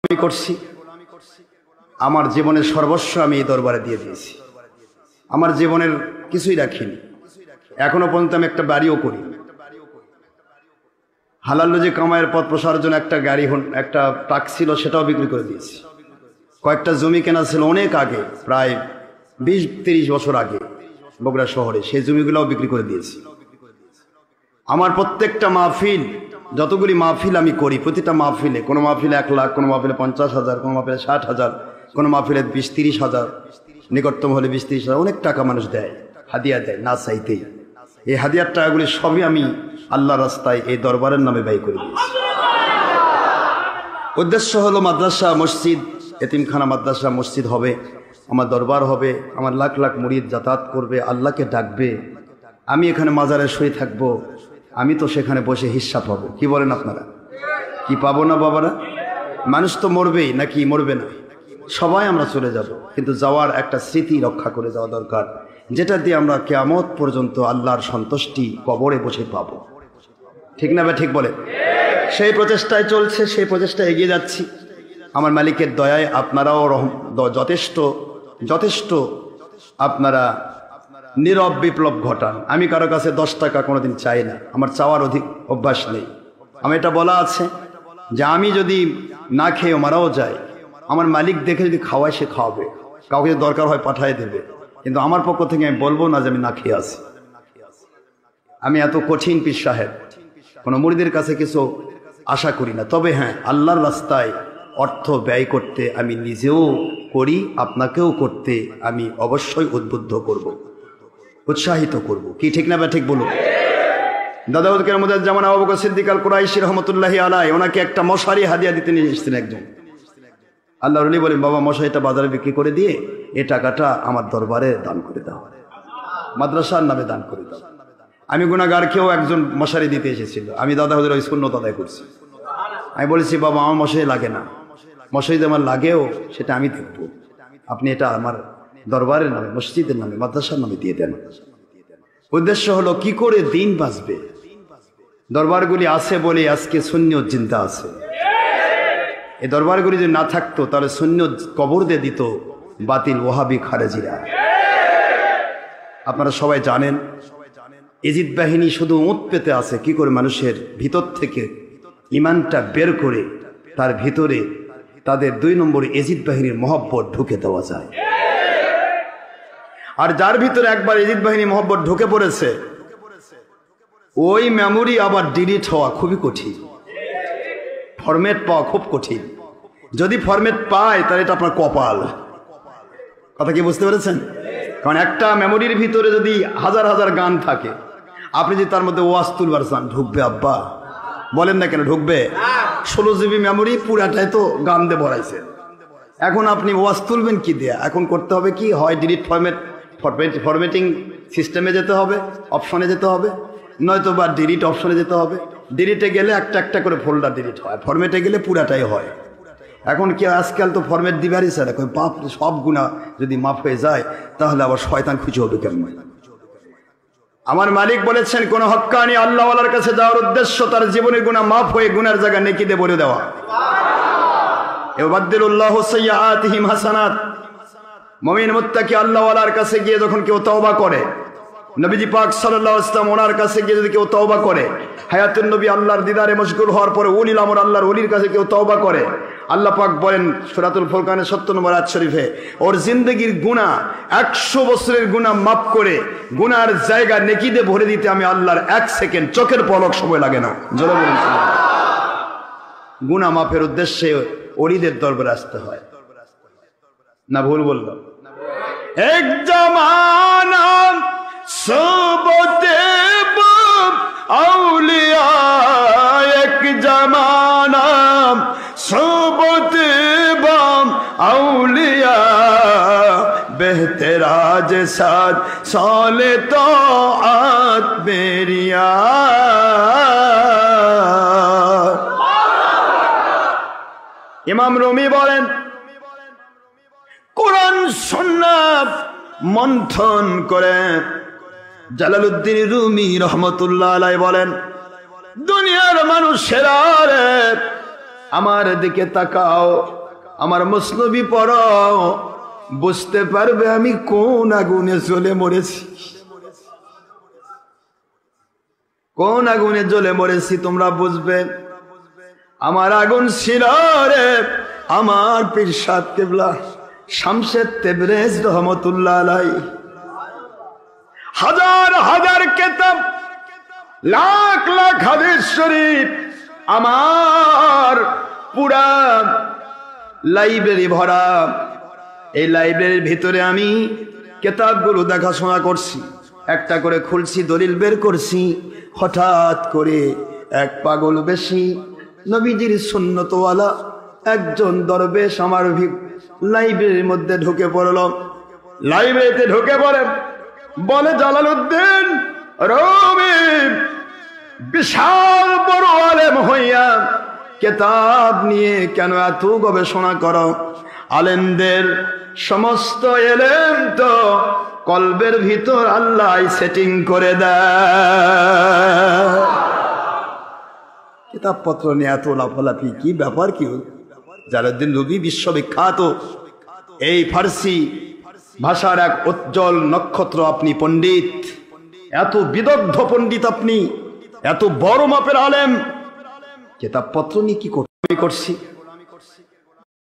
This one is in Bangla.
আমি করছি, আমার জীবনের সর্বস্ব আমি এই দরবারে দিয়ে দিয়েছি। আমার জীবনের কিছুই রাখিনি, এখনো পর্যন্ত আমি একটা বাড়িও করি। হালাল রুজি কামাইয়ের পথ প্রসারের জন্য একটা গাড়ি, একটা ট্রাক ছিল, সেটাও বিক্রি করে দিয়েছি। কয়েকটা জমি কেনা ছিল অনেক আগে, প্রায় 20-30 বছর আগে বগুড়া শহরে, সেই জমিগুলোও বিক্রি করে দিয়েছি। আমার প্রত্যেকটা মাহফিল, যতগুলি মাহফিল আমি করি, প্রতিটা মাহফিলে, কোনো মাহফিলে 1 লাখ, কোনো মাহফিলে 50,000, কোনো মাহফিলে 60,000, কোনো মাহফিলে 20-30,000, নিকটতম হলে 20-30,000, অনেক টাকা মানুষ দেয়, হাদিয়া দেয় না চাইতেই। এই হাদিয়ার টাকাগুলি সবই আমি আল্লাহ রাস্তায় এই দরবারের নামে ব্যয় করে দিয়েছি। উদ্দেশ্য হলো মাদ্রাসা, মসজিদ, এতিমখানা, মাদ্রাসা, মসজিদ হবে, আমার দরবার হবে, আমার লাখ লাখ মুরিদ যাতায়াত করবে, আল্লাহকে ডাকবে। আমি এখানে মাজারে শুয়ে থাকবো, আমি তো সেখানে বসে হিস্সা পাবো। কি বলেন আপনারা? কি পাবো না বাবারা? মানুষ তো মরবেই, নাকি মরবে না? সবাই আমরা চলে যাব, কিন্তু যাওয়ার একটা স্মৃতি রক্ষা করে যাওয়া দরকার, যেটা দিয়ে আমরা কিয়ামত পর্যন্ত আল্লাহর সন্তুষ্টি কবরে বসে পাবো। ঠিক না বা ঠিক বলে? সেই প্রচেষ্টায় চলছে, সেই প্রচেষ্টায় এগিয়ে যাচ্ছি। আমার মালিকের দয়ায় আপনারাও যথেষ্ট যথেষ্ট আপনারা নীরব বিপ্লব ঘটান। আমি কারো কাছে 10 টাকা কোনোদিন চাই না, আমার চাওয়ার অভ্যাস নেই। আমি এটা বলা আছে যে আমি যদি না খেয়ে মারাও যাই, আমার মালিক দেখে যদি খাওয়ায়, সে খাওয়াবে, কাউকে যদি দরকার হয় পাঠিয়ে দেবে, কিন্তু আমার পক্ষ থেকে আমি বলবো না যে আমি না খেয়ে আছি। আমি এত কঠিন পীর সাহেব, কোনো মুরিদের কাছে কিছু আশা করি না। তবে হ্যাঁ, আল্লাহর রাস্তায় অর্থ ব্যয় করতে আমি নিজেও করি, আপনাকেও করতে আমি অবশ্যই উদ্বুদ্ধ করব, উৎসাহিত করব। কি ঠিক না বা ঠিক বলুন? দাদাউদ্দিন মুজাজ্জামান আবু বকর সিদ্দিক আল কুরাইশি রহমতুল্লাহি আলাইহি, ওনাকে একটা মশারি হাদিয়া দিতে নিয়ে এসেছেন একজন। আল্লাহর ওলি বলেন, বাবা মশারিটা বাজারে বিক্রি করে দিয়ে এই টাকাটা আমার দরবারে দান করে দাও, মাদ্রাসার নামে দান করে দাও। আমি গুনাহগারকেও একজন মশারি দিতে এসেছিল, আমি দাদা হুজুর ওই সুন্নত আদায় করছি। আমি বলেছি, বাবা আমার মশারি লাগে না, মশারি যদি আমার লাগেও সেটা আমি দেখব, আপনি এটা আমার দরবারের নামে, মসজিদের নামে, মাদ্রাসার নামে দিয়ে দেন। উদ্দেশ্য হলো কি করে দিন বাঁচবে। দরবারগুলি আছে বলে আজকে সুন্নিয়ত জিন্দা আছে। এই দরবারগুলি যদি না থাকতো তাহলে সুন্নিয়ত কবর দিয়ে দিত বাতিল ওয়াহাবি খারেজিরা। আপনারা সবাই জানেন, ইজিদ বাহিনী শুধু উঁত পেতে আছে কি করে মানুষের ভিতর থেকে ইমানটা বের করে তার ভিতরে তাদের 2 নম্বরে ইজিদ বাহিনীর মহব্বত ঢুকে দেওয়া যায়। আর যার ভিতরে একবার ইজিদ বাহিনী মহব্বত ঢুকে পড়েছে, ওই মেমোরি আবার ডিলিট হওয়া খুবই কঠিন, ফরম্যাট পাওয়া খুব কঠিন। যদি ফরম্যাট পায় তাহলে এটা আপনার কপাল। কথা কি বুঝতে পেরেছেন? কারণ একটা মেমোরির ভিতরে যদি হাজার হাজার গান থাকে, আপনি যদি তার মধ্যে ওয়াজ তুলবার চান, ঢুকবে আব্বা? বলেন না কেন ঢুকবে? 16 জিবি মেমোরি পুরাটাই তো গান দিয়ে ভরাইছে। এখন আপনি ওয়াজ তুলবেন কি দিয়ে? এখন করতে হবে কি, হয় ডিলিট ফরম্যাটিং সিস্টেমে যেতে হবে, অপশনে যেতে হবে, নয়তো বা ডিলিট অপশনে যেতে হবে। ডিলিটে গেলে একটা একটা করে ফোল্ডার ডিলিট হয়, ফরম্যাটে গেলে পুরাটাই হয়। এখন কি আজকাল তো ফরম্যাট দিবারই স্যার, এখন বাপ সব গুণা যদি মাফ হয়ে যায় তাহলে আবার শয়তান খুঁজে হবে কেমন? আমার মালিক বলেছেন, কোন হক্কানি আল্লাহওয়ালার কাছে যাওয়ার উদ্দেশ্য তার জীবনের গুনাহ মাফ হয়ে গুনার জায়গা নেকি দিয়ে ভরে দেওয়া। ইউবাদদিলুল্লাহু সাইয়্যাতিহিম হাসানাত। মুমিন মুত্তাকি আল্লাহওয়ালার কাছে গিয়ে যখন কেউ তওবা করে, নবীজি পাক সাল্লাল্লাহু আলাইহি ওয়াসাল্লাম ওনার কাছে গিয়ে যদি কেউ তওবা করে, হায়াতুন নবী আল্লাহর দিদারে মশগুল হওয়ার পরে উলিল আমর আল্লাহর ওলির কাছে কেউ তওবা করে, আল্লাহ পাক বলেন সূরাতুল ফুরকানের 70 নম্বর আয়াত শরীফে, ওর জিন্দেগির গুনাহ 100 বছরের গুনাহ মাফ করে গুনার জায়গা নেকি দিয়ে ভরে দিতে আমি আল্লাহর 1 সেকেন্ড চোখের পলক সময় লাগে না। জোরে বলুন সুবহানাল্লাহ। গুনাহ মাফের উদ্দেশ্যে ওলিদের দরবারে আসতে হয় না? ভুল বললাম? এক জামানা সোবতে আউলিয়া, এক জামানা সোবতে আউলিয়া, বেহতেরাজ সাদ সালে তো আত বেরিয়া। ইমাম রুমি বলেন, কোরআন সুন্নাহ মন্থন করে জালালউদ্দিন রুমি রহমতুল্লাহ আলাইহি বলেন, দুনিয়ার মানুষেরা আমার দিকে তাকাও, আমার মসনবী পড়ো, বুঝতে পারবে আমি কোন আগুনে জ্বলে মরেছি, কোন আগুনে জ্বলে মরেছি তোমরা বুঝবে। আমার আগুন ছিল রে আমার পীর সাহেব কিবলা শামসে তেবরেজ রহমতুল্লাহ আলাইহি। হাজার হাজার কিতাব, লাখ লাখ হাদিস শরীফ, আমার পুরা লাইব্রেরি ভরা। এই লাইব্রেরির ভিতরে আমি কিতাবগুলো দেখাশোনা করছি, একটা করে খুলছি, দলিল বের করছি। হঠাৎ করে এক পাগল বেশি নবীজির সুন্নতওয়ালা একজন দরবেশ আমার লাইব্রেরির মধ্যে ঢুকে পড়ল। লাইব্রেরিতে ঢুকে পড়ে বলে, জালালউদ্দিন রুমি বিশাল বড় আলেম হইয়া কিতাব নিয়ে কেন এত গবেষণা করো? আলেমদের সমস্ত এলেম তো কলবের ভিতর আল্লাহ সেটিং করে দেয়। কিতাবপত্র নিয়ে এত লাফালাফি, কি ব্যাপার? কি জালালউদ্দিন রুমি বিশ্ববিখ্যাত এই ফার্সি ভাষার এক উজ্জ্বল নক্ষত্র, আপনি পণ্ডিত, এত বিদগ্ধ পণ্ডিত আপনি, এত বড় মাপের আলেম, কিতাবপত্র নিয়ে কি করছি?